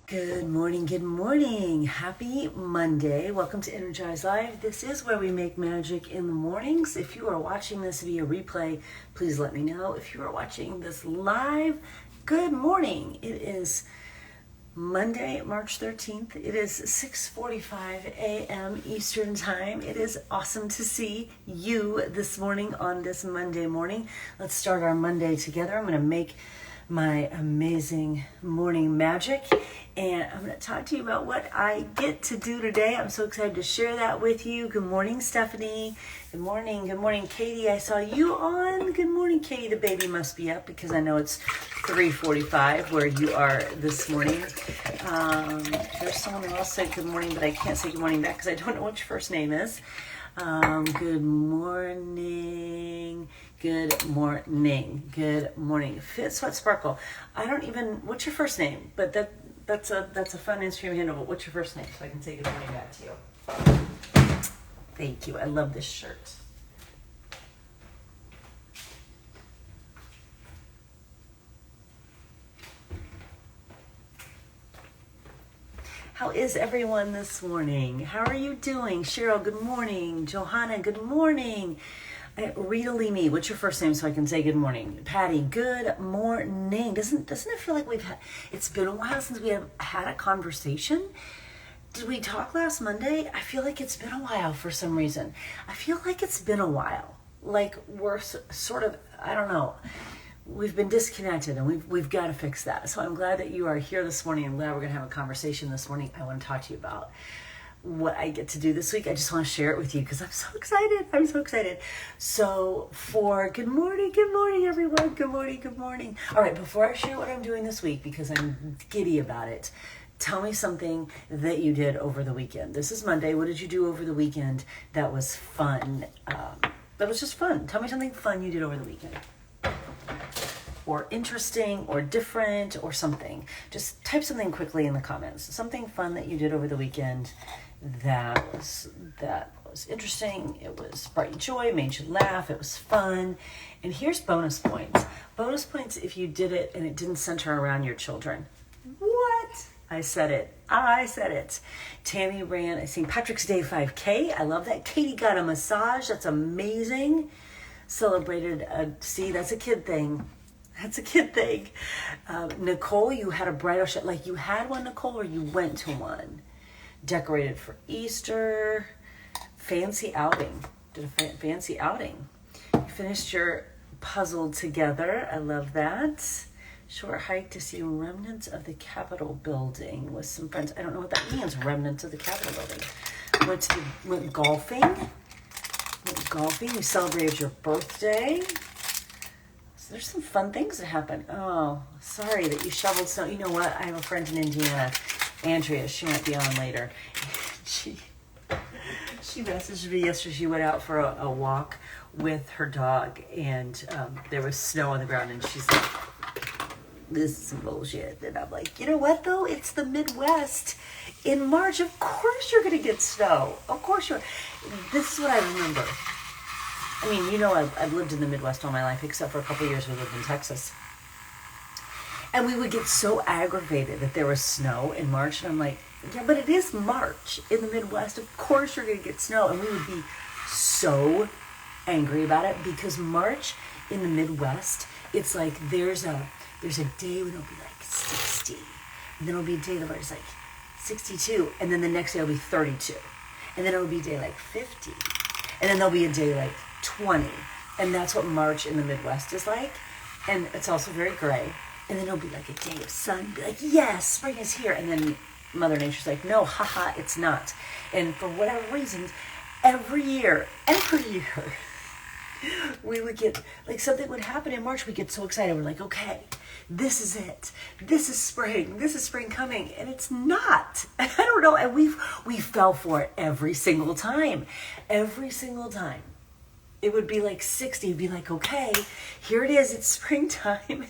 Good morning, good morning. Happy Monday. Welcome to Energize Live. This is where we make magic in the mornings. If you are watching this via replay, please let me know. If you are watching this live, good morning. It is Monday, March 13th. It is 6:45 a.m. Eastern Time. It is awesome to see you this morning on this Monday morning. Let's start our Monday together. I'm going to make my amazing morning magic, and I'm going to talk to you about what I get to do today. I'm so excited to share that with you. Good morning, Stephanie. Good morning, Katie. I saw you on. Good morning, Katie. The baby must be up because I know it's 3:45 where you are this morning. There's someone else said good morning, but I can't say good morning back because I don't know what your first name is. Good morning. Good morning. Fit Sweat Sparkle. I don't even, what's your first name? But that's a fun Instagram handle. But what's your first name so I can say good morning back to you? Thank you. I love this shirt. How is everyone this morning? How are you doing? Cheryl, good morning. Johanna, good morning. Rita Lee, what's your first name so I can say good morning? Patty, good morning. Doesn't it feel like it's been a while since we have had a conversation? Did we talk last Monday? I feel like it's been a while for some reason. I feel like it's been a while. Like we're sort of, I don't know. We've been disconnected and we've got to fix that. So I'm glad that you are here this morning. I'm glad we're going to have a conversation this morning. I want to talk to you about what I get to do this week. I just want to share it with you because I'm so excited. So for good morning, everyone. Good morning. All right, before I share what I'm doing this week, because I'm giddy about it, tell me something that you did over the weekend. This is Monday. What did you do over the weekend that was fun? That was just fun. Tell me something fun you did over the weekend. Or interesting or different or something. Just type something quickly in the comments. Something fun that you did over the weekend that was interesting. It was brought you joy, made you laugh. It was fun. And here's bonus points. Bonus points if you did it and it didn't center around your children. What? I said it. Tammy ran a St. Patrick's Day 5K. I love that. Katie got a massage. That's amazing. Celebrated that's a kid thing. Nicole, you had a bridal shower. Like you had one, Nicole, or you went to one? Decorated for Easter. Fancy outing. Did a fancy outing. You finished your puzzle together. I love that. Short hike to see remnants of the Capitol building with some friends. I don't know what that means, remnants of the Capitol building. Went golfing. You celebrated your birthday. There's some fun things that happen. Oh, sorry that you shoveled snow. You know what? I have a friend in Indiana, Andrea. She might be on later. She messaged me yesterday. She went out for a walk with her dog, and there was snow on the ground, and she's like, this is some bullshit. And I'm like, you know what, though? It's the Midwest. In March, of course you're going to get snow. Of course you're. This is what I remember. I mean, you know, I've lived in the Midwest all my life, except for a couple of years we lived in Texas. And we would get so aggravated that there was snow in March. And I'm like, yeah, but it is March in the Midwest. Of course you're going to get snow. And we would be so angry about it because March in the Midwest, it's like there's a day when it'll be like 60. And then it'll be a day where it's like 62. And then the next day it'll be 32. And then it'll be a day like 50. And then there'll be a day like 20. And that's what March in the Midwest is like. And it's also very gray. And then it'll be like a day of sun. Be like, yes, spring is here. And then Mother Nature's like, no, haha, it's not. And for whatever reasons, every year, we would get, like something would happen in March. We get so excited. We're like, okay, this is it. This is spring. This is spring coming. And it's not. I don't know. And we fell for it every single time. It would be like 60. It'd be like, okay, here it is. It's springtime.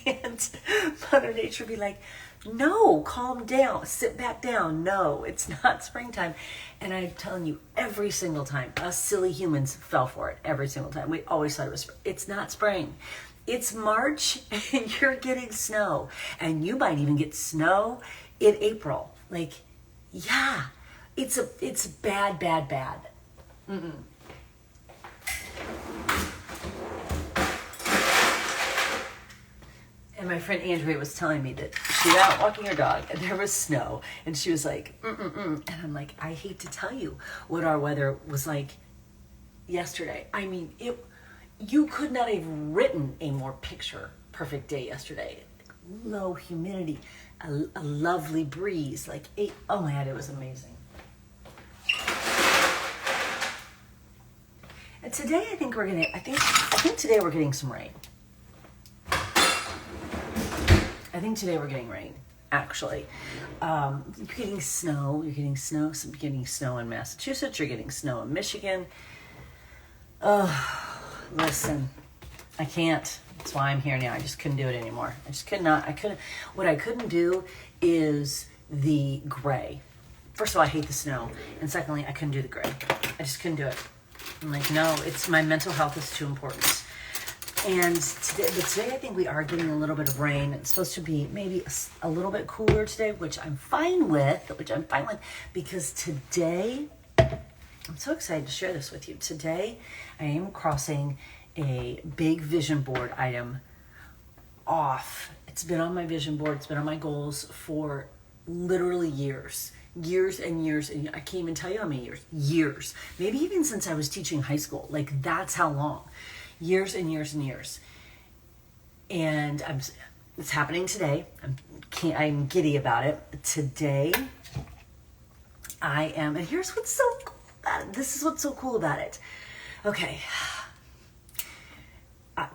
And Mother Nature would be like, no, calm down, sit back down. No, it's not springtime. And I'm telling you, every single time, us silly humans fell for it every single time. We always thought it was spring. It's not spring. It's March and you're getting snow. And you might even get snow in April. Like, yeah, it's bad, bad, bad. And my friend Andrea was telling me that she was out walking her dog and there was snow, and she was like, and I'm like, I hate to tell you what our weather was like yesterday. I mean, you could not have written a more picture perfect day yesterday. Low humidity, a lovely breeze, like oh my God, it was amazing. And today I think today we're getting some rain. I think today we're getting rain, actually. You're getting snow in Massachusetts, you're getting snow in Michigan. Oh, listen, I can't. That's why I'm here now. I just couldn't do it anymore. What I couldn't do is the gray. First of all, I hate the snow. And secondly, I couldn't do the gray. I just couldn't do it. I'm like, no, my mental health is too important. And today I think we are getting a little bit of rain. It's supposed to be maybe a little bit cooler today, which I'm fine with, because today, I'm so excited to share this with you. Today, I am crossing a big vision board item off. It's been on my vision board. It's been on my goals for literally years and years. And I can't even tell you how many years, maybe even since I was teaching high school. Like, that's how long. Years and years and years. And it's happening today. I'm giddy about it. Today, I am, and here's what's so cool about it. This is what's so cool about it. Okay.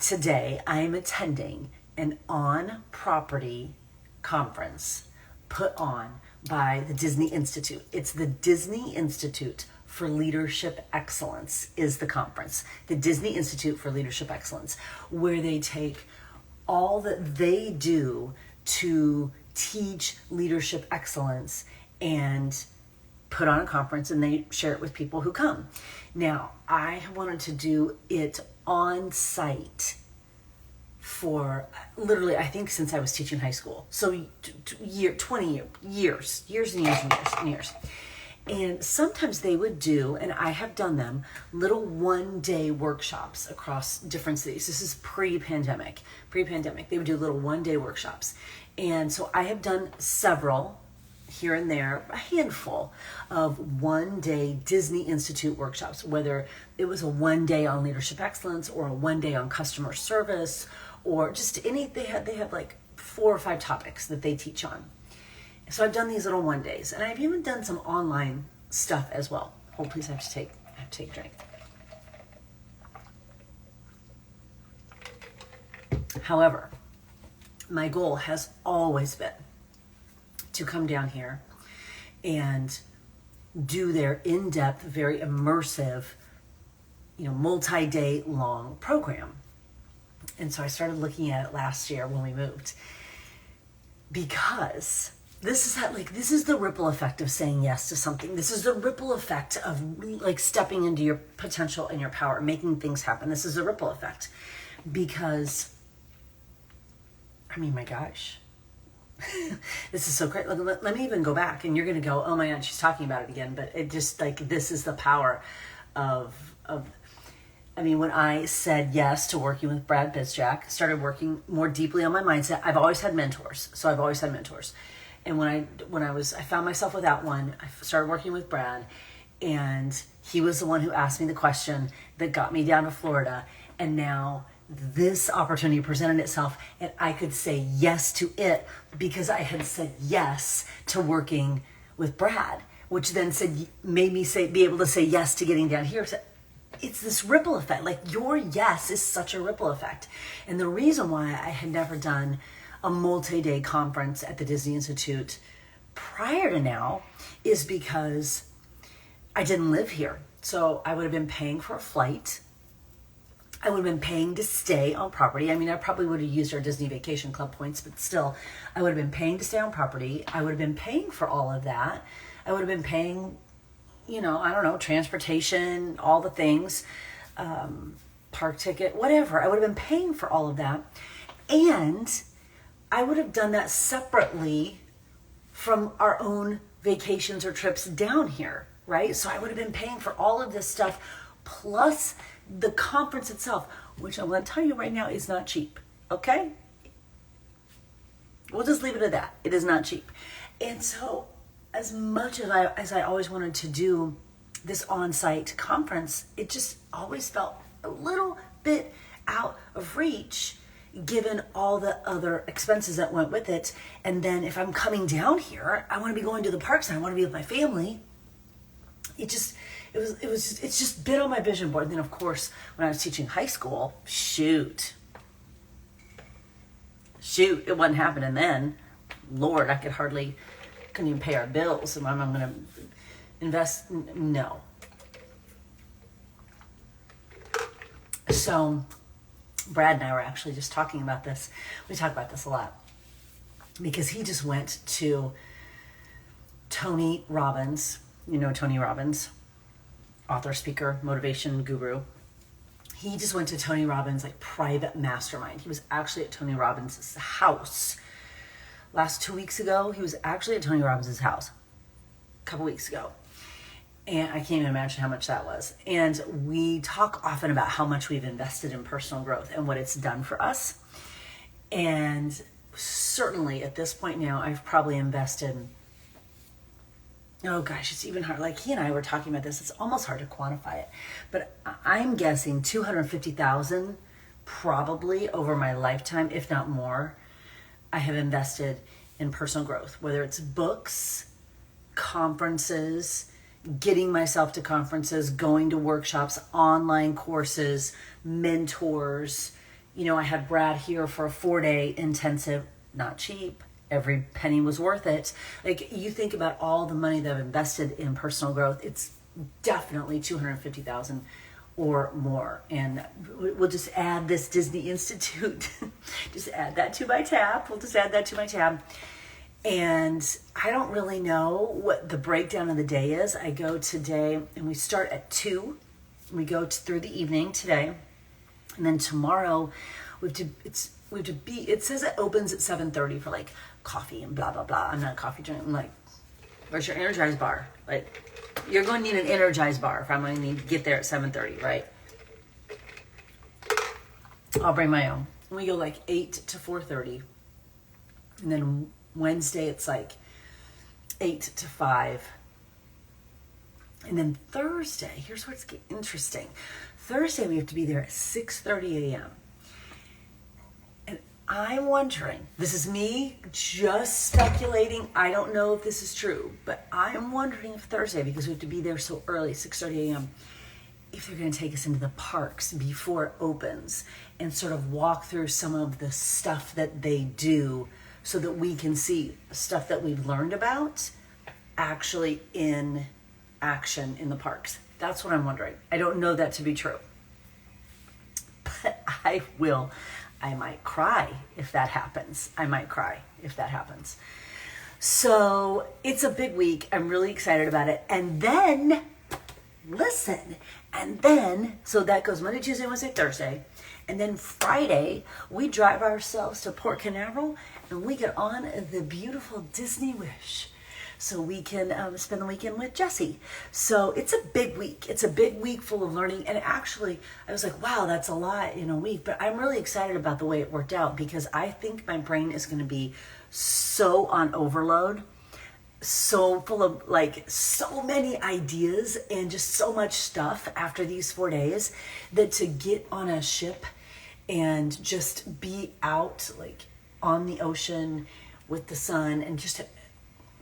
Today, I am attending an on-property conference put on by the Disney Institute. It's the Disney Institute for Leadership Excellence is the conference. The Disney Institute for Leadership Excellence, where they take all that they do to teach leadership excellence and put on a conference, and they share it with people who come. Now, I wanted to do it on site for literally, I think, since I was teaching high school. So 20 years and years. And sometimes they would do, and I have done them, little one-day workshops across different cities. This is pre-pandemic. They would do little one-day workshops. And so I have done several here and there, a handful of one-day Disney Institute workshops, whether it was a one day on leadership excellence or a one day on customer service, or just they have like 4 or 5 topics that they teach on. So I've done these little one days, and I've even done some online stuff as well. Oh, please, I have to take a drink. However, my goal has always been to come down here and do their in-depth, very immersive, multi-day long program. And so I started looking at it last year when we moved, because this is the ripple effect of saying yes to something. This is the ripple effect of like stepping into your potential and your power, making things happen. This is a ripple effect, because, I mean, my gosh, this is so great. Let me even go back, and you're going to go, oh my God, she's talking about it again. But it just, like, this is the power of, I mean, when I said yes to working with Brad Bizjack, started working more deeply on my mindset. I've always had mentors. And when I found myself without one, I started working with Brad, and he was the one who asked me the question that got me down to Florida. And now this opportunity presented itself, and I could say yes to it because I had said yes to working with Brad, which then made me be able to say yes to getting down here. So it's this ripple effect. Like, your yes is such a ripple effect. And the reason why I had never done a multi-day conference at the Disney Institute prior to now is because I didn't live here. So I would have been paying for a flight. I would have been paying to stay on property. I mean, I probably would have used our Disney Vacation Club points, but still, I would have been paying to stay on property. I would have been paying for all of that. I would have been paying, transportation, all the things, park ticket, whatever. I would have been paying for all of that. And I would have done that separately from our own vacations or trips down here, right? So I would have been paying for all of this stuff plus the conference itself, which I'm going to tell you right now is not cheap, okay? We'll just leave it at that. It is not cheap. And so as much as I always wanted to do this on-site conference, it just always felt a little bit out of reach given all the other expenses that went with it. And then if I'm coming down here, I want to be going to the parks and I want to be with my family. It's just been on my vision board. And then of course, when I was teaching high school, shoot, it wasn't happening then. Lord, I couldn't even pay our bills. And I'm going to invest. No. So Brad and I were actually just talking about this. We talk about this a lot because he just went to Tony Robbins. You know Tony Robbins, author, speaker, motivation guru. He just went to Tony Robbins' private mastermind. He was actually at Tony Robbins' house. Last 2 weeks ago, he was actually at Tony Robbins' house. A couple weeks ago. And I can't even imagine how much that was. And we talk often about how much we've invested in personal growth and what it's done for us. And certainly at this point now, I've probably invested, oh gosh, it's even hard. He and I were talking about this. It's almost hard to quantify it. But I'm guessing $250,000 probably over my lifetime, if not more, I have invested in personal growth, whether it's books, conferences, getting myself to conferences, going to workshops, online courses, mentors. I had Brad here for a 4-day intensive, not cheap. Every penny was worth it. You think about all the money that I've invested in personal growth, it's definitely $250,000 or more. And we'll just add this Disney Institute. Just add that to my tab. We'll just add that to my tab. And I don't really know what the breakdown of the day is. I go today and we start at 2. We go through the evening today. And then tomorrow it says it opens at 7:30 for coffee and blah, blah, blah. I'm not a coffee drinker. I'm where's your Energize bar? You're going to need an Energize bar if I'm going to need to get there at 7:30, right? I'll bring my own. We go 8 to 4:30. And then Wednesday, it's 8 to 5. And then Thursday, here's what's interesting. Thursday, we have to be there at 6:30 a.m. And I'm wondering, this is me just speculating. I don't know if this is true, but I'm wondering if Thursday, because we have to be there so early, 6:30 a.m., if they're going to take us into the parks before it opens and sort of walk through some of the stuff that they do so that we can see stuff that we've learned about actually in action in the parks. That's what I'm wondering. I don't know that to be true. But I might cry if that happens. So it's a big week. I'm really excited about it. And then, so that goes Monday, Tuesday, Wednesday, Thursday. And then Friday, we drive ourselves to Port Canaveral and we get on the beautiful Disney Wish so we can spend the weekend with Jessie. So it's a big week. It's a big week full of learning. And actually, I was wow, that's a lot in a week. But I'm really excited about the way it worked out because I think my brain is going to be so on overload, so full of so many ideas and just so much stuff after these 4 days that to get on a ship and just be out on the ocean with the sun and just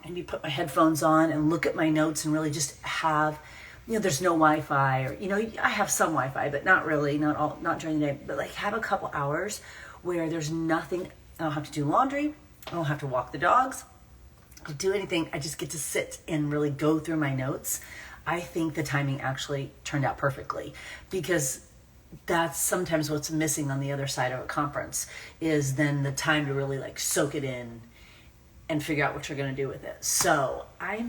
maybe put my headphones on and look at my notes and really just have, there's no Wi-Fi or, I have some Wi-Fi, but not really, not during the day, but have a couple hours where there's nothing. I don't have to do laundry. I don't have to walk the dogs. I don't do anything. I just get to sit and really go through my notes. I think the timing actually turned out perfectly because that's sometimes what's missing on the other side of a conference is then the time to really soak it in and figure out what you're going to do with it. So I'm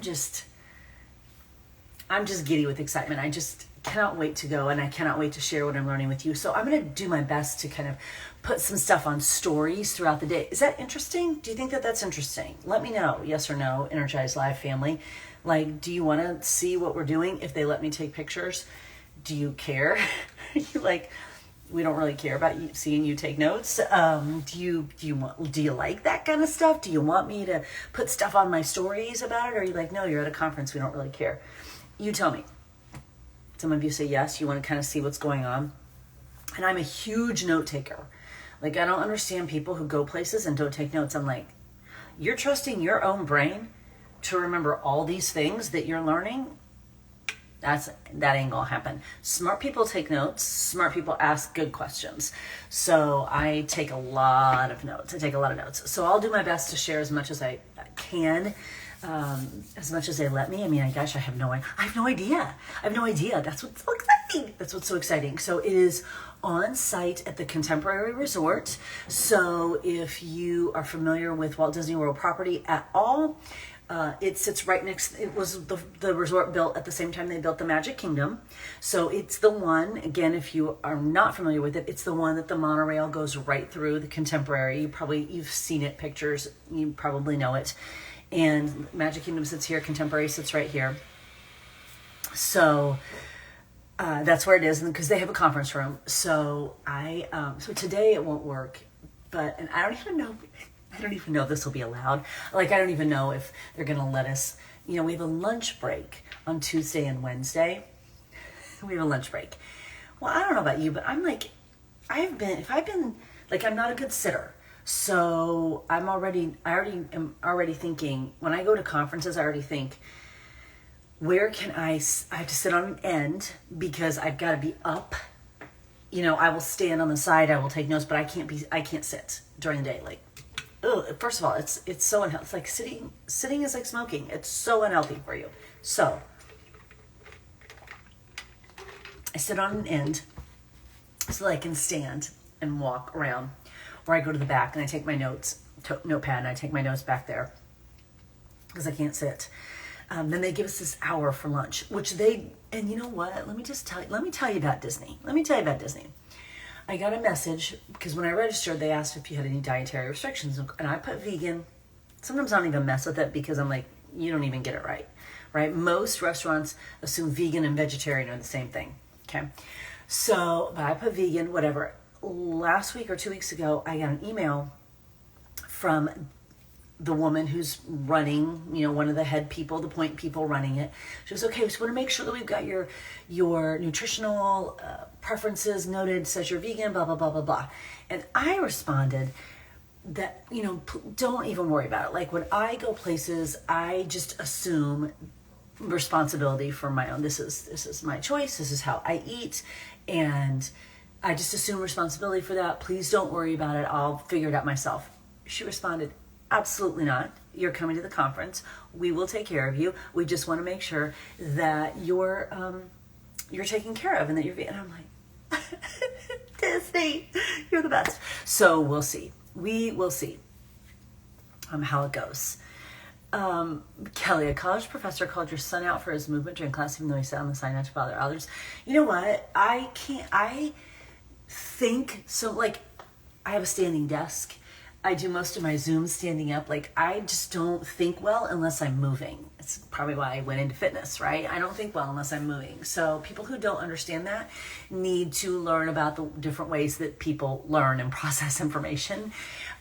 I'm just giddy with excitement. I just cannot wait to go, and I cannot wait to share what I'm learning with you. So I'm going to do my best to kind of put some stuff on stories throughout the day. Is that interesting? Do you think that that's interesting? Let me know, yes or no, Energize Live family. Like, do you want to see what we're doing if they let me take pictures? Do you care? Like, we don't really care about you, seeing you take notes. Do you like that kind of stuff? Do you want me to put stuff on my stories about it? Or are you like, no, you're at a conference, we don't really care? You tell me. Some of you say yes, you want to kind of see what's going on. And I'm a huge note taker. Like, I don't understand people who go places and don't take notes. I'm like, you're trusting your own brain to remember all these things that you're learning? That ain't gonna happen. Smart people take notes. Smart people ask good questions. So I take a lot of notes. So I'll do my best to share as much as I can, as much as they let me. I mean, gosh, I have no idea. That's what's so exciting. So it is on site at the Contemporary Resort. So if you are familiar with Walt Disney World property at all, it sits right next, it was the resort built at the same time they built the Magic Kingdom. So it's the one, again, if you are not familiar with it, it's the one that the monorail goes right through, the Contemporary. You've seen it, pictures, you probably know it. And Magic Kingdom sits here, Contemporary sits right here. So that's where it is, because they have a conference room. So so today it won't work, and I don't even know if this will be allowed. Like, I don't even know if they're going to let us, we have a lunch break on Tuesday and Wednesday. We have a lunch break. Well, I don't know about you, but I'm like, I'm not a good sitter. So I am already thinking, when I go to conferences, I already think, where can I have to sit on an end because I've got to be up. I will stand on the side, I will take notes, but I can't sit during the day. Like, first of all, it's so unhealthy. It's like sitting is like smoking. It's so unhealthy for you. So I sit on an end so that I can stand and walk around, or I go to the back and I take my notepad and I take my notes back there because I can't sit. Then they give us this hour for lunch, and you know what? Let me tell you about Disney. I got a message because when I registered, they asked if you had any dietary restrictions, and I put vegan. Sometimes I don't even mess with it because I'm like, you don't even get it right? Most restaurants assume vegan and vegetarian are the same thing, okay? So, but I put vegan, whatever. Last week or 2 weeks ago, I got an email from the woman who's running, one of the head people, the point people running it. She goes, okay, we just want to make sure that we've got your nutritional preferences noted, says you're vegan, blah, blah, blah, blah, blah. And I responded that, don't even worry about it. Like, when I go places, I just assume responsibility for my own. This is my choice. This is how I eat. And I just assume responsibility for that. Please don't worry about it. I'll figure it out myself. She responded, absolutely not. You're coming to the conference. We will take care of you. We just want to make sure that you're taken care of and that you're vegan. And I'm like, Disney, you're the best. So we'll see. We will see how it goes. Kelly, a college professor called your son out for his movement during class, even though he sat on the side not to bother others. You know what? I think so. Like, I have a standing desk. I do most of my Zooms standing up. Like, I just don't think well unless I'm moving. It's probably why I went into fitness, right? I don't think well unless I'm moving. So people who don't understand that need to learn about the different ways that people learn and process information.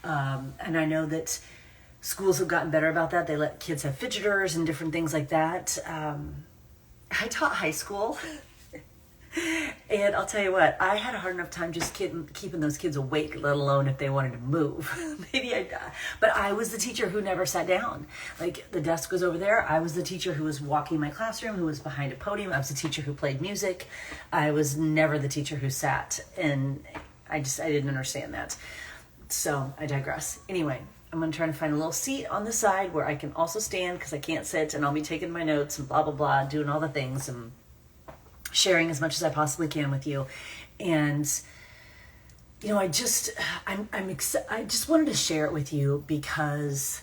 And I know that schools have gotten better about that. They let kids have fidgeters and different things like that. I taught high school. And I'll tell you what, I had a hard enough time just keeping those kids awake, let alone if they wanted to move. But I was the teacher who never sat down. Like, the desk was over there. I was the teacher who was walking my classroom, who was behind a podium. I was the teacher who played music. I was never the teacher who sat. And I didn't understand that. So I digress. Anyway, I'm going to try to find a little seat on the side where I can also stand because I can't sit, and I'll be taking my notes and blah, blah, blah, doing all the things and sharing as much as I possibly can with you. And, I just wanted to share it with you because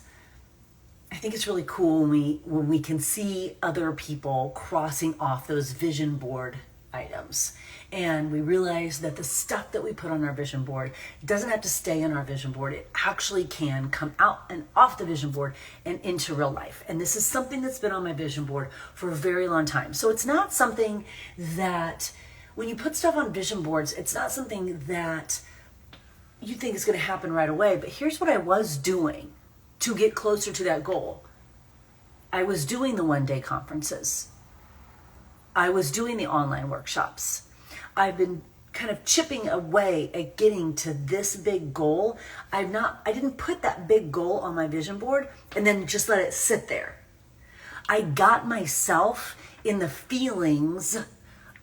I think it's really cool when we can see other people crossing off those vision board items. And we realize that the stuff that we put on our vision board doesn't have to stay on our vision board. It actually can come out and off the vision board and into real life. And this is something that's been on my vision board for a very long time. So it's not something that, when you put stuff on vision boards, it's not something that you think is going to happen right away. But here's what I was doing to get closer to that goal. I was doing the one-day conferences. I was doing the online workshops. I've been kind of chipping away at getting to this big goal. I didn't put that big goal on my vision board and then just let it sit there. I got myself in the feelings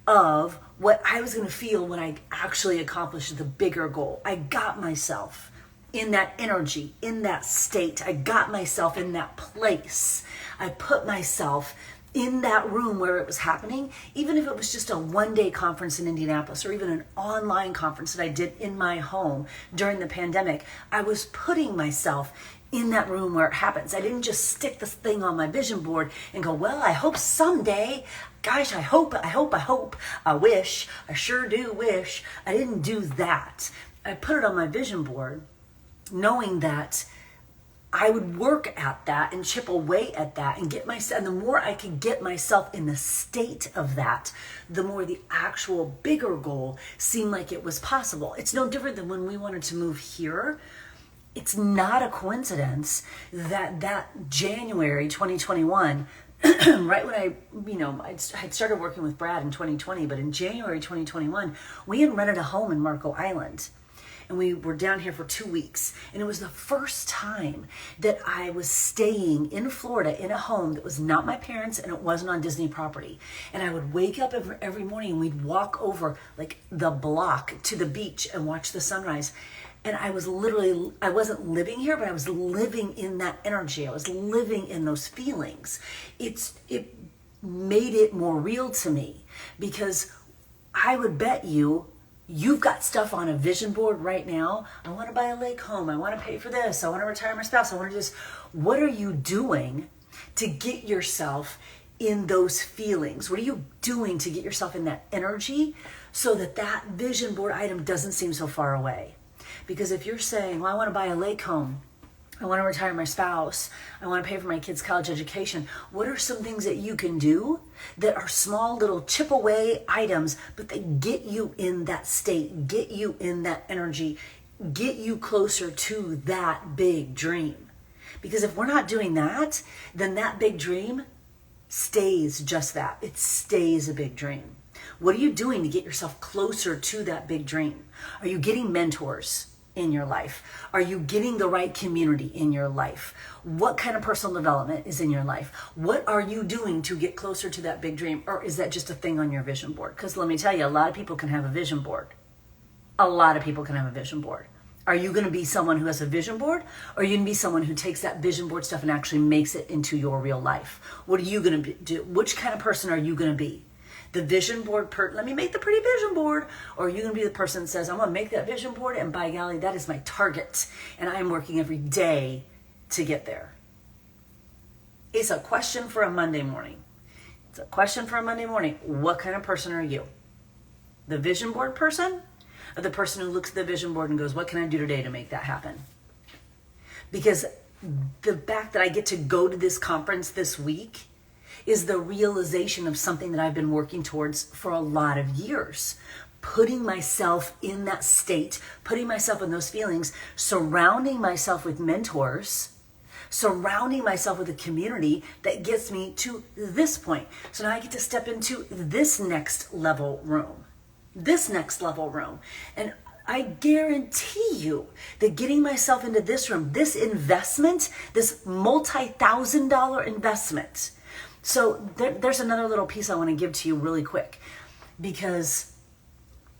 of what I was going to feel when I actually accomplished the bigger goal. I got myself in that energy, in that state. I got myself in that place. I put myself in that room where it was happening, even if it was just a one-day conference in Indianapolis or even an online conference that I did in my home during the pandemic. I was putting myself in that room where it happens. I didn't just stick this thing on my vision board and go, well, I hope someday, gosh, I hope, I wish, I sure do wish. I didn't do that. I put it on my vision board knowing that I would work at that and chip away at that and get myself, and the more I could get myself in the state of that, the more the actual bigger goal seemed like it was possible. It's no different than when we wanted to move here. It's not a coincidence that January 2021, right when I had started working with Brad in 2020, but in January 2021, we had rented a home in Marco Island. And we were down here for 2 weeks. And it was the first time that I was staying in Florida in a home that was not my parents' and it wasn't on Disney property. And I would wake up every morning and we'd walk over like the block to the beach and watch the sunrise. And I wasn't living here, but I was living in that energy. I was living in those feelings. It made it more real to me because I would bet you've got stuff on a vision board right now. I want to buy a lake home. I want to pay for this. I want to retire my spouse. I want to just, what are you doing to get yourself in those feelings? What are you doing to get yourself in that energy so that vision board item doesn't seem so far away? Because if you're saying, well, I want to buy a lake home, I want to retire my spouse, I want to pay for my kids' college education, what are some things that you can do that are small little chip away items, but they get you in that state, get you in that energy, get you closer to that big dream? Because if we're not doing that, then that big dream stays just that. It stays a big dream. What are you doing to get yourself closer to that big dream? Are you getting mentors in your life? Are you getting the right community in your life? What kind of personal development is in your life? What are you doing to get closer to that big dream? Or is that just a thing on your vision board? Because let me tell you, a lot of people can have a vision board. A lot of people can have a vision board. Are you going to be someone who has a vision board? Or are you going to be someone who takes that vision board stuff and actually makes it into your real life? What are you going to do? Which kind of person are you going to be? The vision board, let me make the pretty vision board. Or are you going to be the person that says, I'm going to make that vision board and by golly, that is my target. And I'm working every day to get there. It's a question for a Monday morning. It's a question for a Monday morning. What kind of person are you? The vision board person? Or the person who looks at the vision board and goes, what can I do today to make that happen? Because the fact that I get to go to this conference this week is the realization of something that I've been working towards for a lot of years. Putting myself in that state, putting myself in those feelings, surrounding myself with mentors, surrounding myself with a community that gets me to this point. So now I get to step into this next level room. And I guarantee you that getting myself into this room, this investment, this multi-$1,000 investment. So there's another little piece I want to give to you really quick, because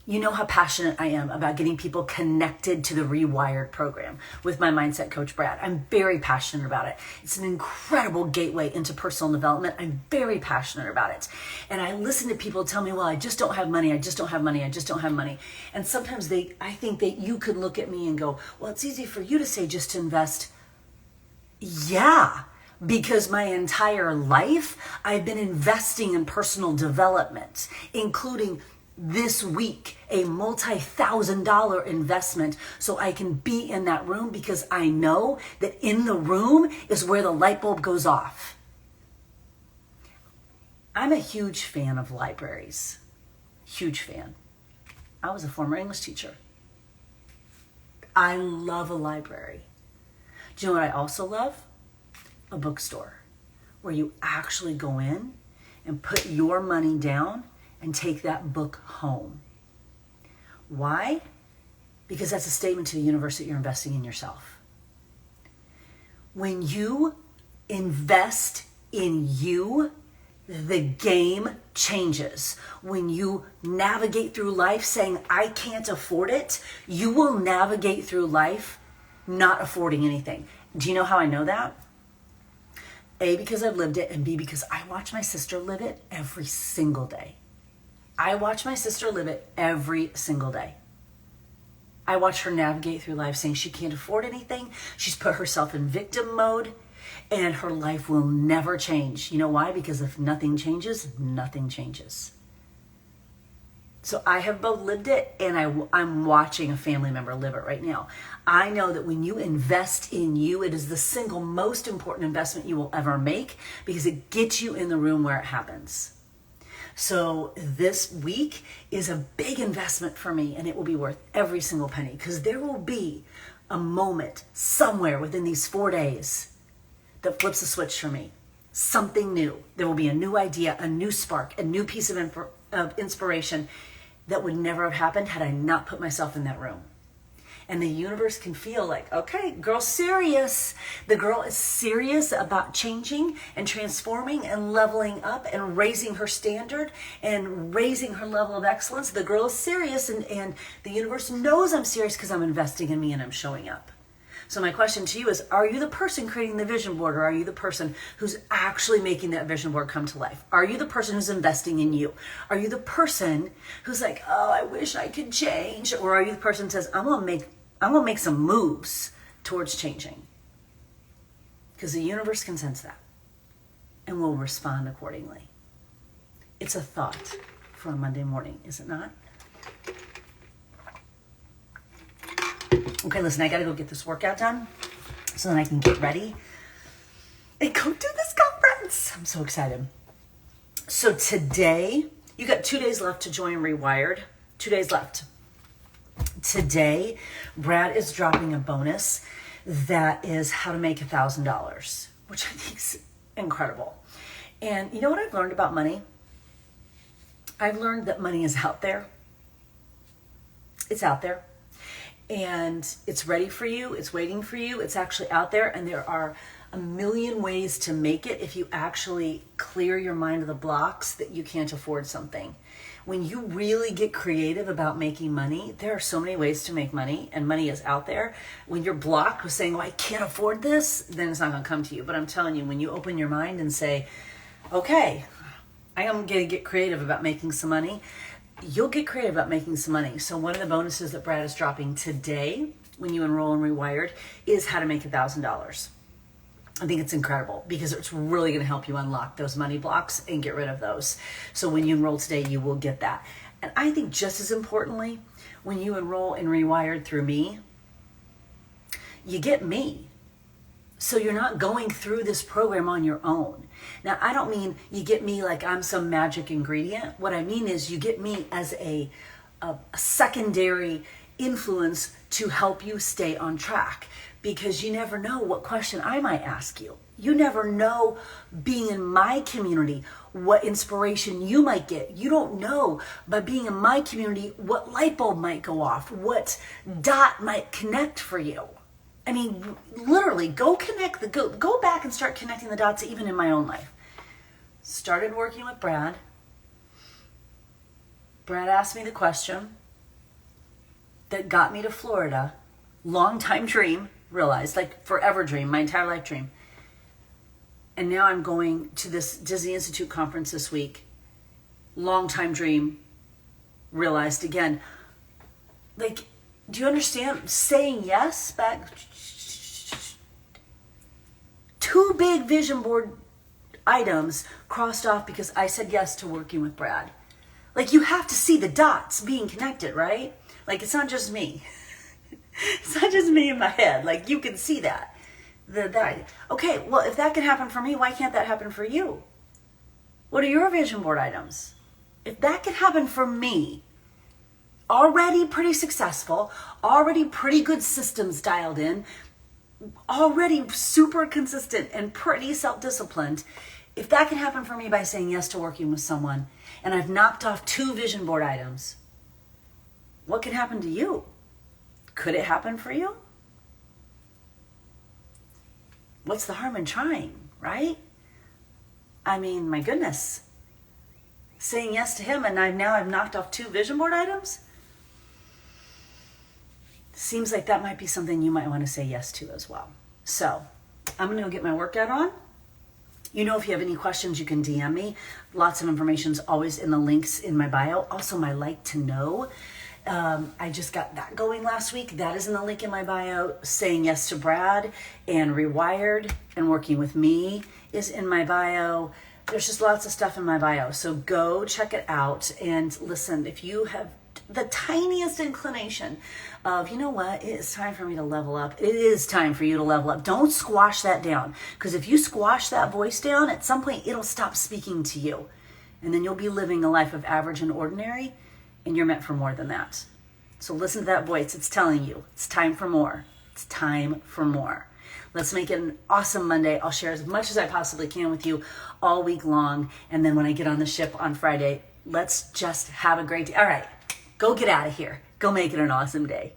you know how passionate I am about getting people connected to the REWIRED program with my mindset coach, Brad. I'm very passionate about it. It's an incredible gateway into personal development. I'm very passionate about it. And I listen to people tell me, well, I just don't have money. And sometimes I think that you could look at me and go, well, it's easy for you to say just to invest. Yeah. because my entire life I've been investing in personal development, including this week, a multi-$1,000 investment so I can be in that room, because I know that in the room is where the light bulb goes off. I'm a huge fan of libraries. Huge fan. I was a former English teacher. I love a library. Do you know what I also love? A bookstore, where you actually go in and put your money down and take that book home. Why? Because that's a statement to the universe that you're investing in yourself. When you invest in you, the game changes. When you navigate through life saying, I can't afford it, you will navigate through life not affording anything. Do you know how I know that? A, because I've lived it, and B, because I watch my sister live it every single day. I watch my sister live it every single day. I watch her navigate through life saying she can't afford anything. She's put herself in victim mode, and her life will never change. You know why? Because if nothing changes, nothing changes. So I have both lived it, and I'm watching a family member live it right now. I know that when you invest in you, it is the single most important investment you will ever make, because it gets you in the room where it happens. So this week is a big investment for me, and it will be worth every single penny, because there will be a moment somewhere within these 4 days that flips a switch for me. Something new. There will be a new idea, a new spark, a new piece of inspiration that would never have happened had I not put myself in that room. And the universe can feel like, okay, girl's serious. The girl is serious about changing and transforming and leveling up and raising her standard and raising her level of excellence. The girl is serious, and the universe knows I'm serious because I'm investing in me and I'm showing up. So my question to you is, are you the person creating the vision board, or are you the person who's actually making that vision board come to life? Are you the person who's investing in you? Are you the person who's like, oh, I wish I could change? Or are you the person who says, I'm gonna make some moves towards changing? Because the universe can sense that and will respond accordingly. It's a thought for a Monday morning, is it not? Okay, listen, I gotta go get this workout done so then I can get ready and go do this conference. I'm so excited. So today, you got 2 days left to join Rewired. 2 days left. Today, Brad is dropping a bonus that is how to make $1,000, which I think is incredible. And you know what I've learned about money? I've learned that money is out there. It's out there. And it's ready for you. It's waiting for you. It's actually out there. And there are a million ways to make it if you actually clear your mind of the blocks that you can't afford something. When you really get creative about making money, there are so many ways to make money, and money is out there. When you're blocked with saying, well, I can't afford this, then it's not going to come to you. But I'm telling you, when you open your mind and say, okay, I am going to get creative about making some money, you'll get creative about making some money. So one of the bonuses that Brad is dropping today when you enroll in Rewired is how to make $1,000. I think it's incredible because it's really going to help you unlock those money blocks and get rid of those. So when you enroll today, you will get that. And I think just as importantly, when you enroll in Rewired through me, you get me. So you're not going through this program on your own. Now, I don't mean you get me like I'm some magic ingredient. What I mean is you get me as a secondary influence to help you stay on track, because you never know what question I might ask you. You never know, being in my community, what inspiration you might get. You don't know, by being in my community, what light bulb might go off, what dot might connect for you. I mean, literally, go back and start connecting the dots even in my own life. Started working with Brad. Brad asked me the question that got me to Florida. Long time dream, realized, like forever dream, my entire life dream. And now I'm going to this Disney Institute conference this week. Long time dream, realized again. Like, do you understand? Saying yes back 2 big vision board items crossed off because I said yes to working with Brad. Like, you have to see the dots being connected, right? Like, it's not just me. It's not just me in my head. Like, you can see that. Okay, well, if that can happen for me, why can't that happen for you? What are your vision board items? If that can happen for me, already pretty successful, already pretty good systems dialed in, already super consistent and pretty self-disciplined, if that can happen for me by saying yes to working with someone, and I've knocked off 2 vision board items, what can happen to you? Could it happen for you? What's the harm in trying, right? I mean, my goodness. Saying yes to him, and now I've knocked off 2 vision board items? Seems like that might be something you might want to say yes to as well. So, I'm going to go get my workout on. You know, if you have any questions, you can DM me. Lots of information is always in the links in my bio. Also, my like to know. I just got that going last week. That is in the link in my bio. Saying yes to Brad and Rewired and working with me is in my bio. There's just lots of stuff in my bio. So go check it out. And listen, if you have the tiniest inclination of, you know what, it is time for me to level up. It is time for you to level up. Don't squash that down. Because if you squash that voice down, at some point it'll stop speaking to you. And then you'll be living a life of average and ordinary. And you're meant for more than that. So listen to that voice. It's telling you it's time for more. It's time for more. Let's make it an awesome Monday. I'll share as much as I possibly can with you all week long. And then when I get on the ship on Friday, let's just have a great day. All right, go get out of here. Go make it an awesome day.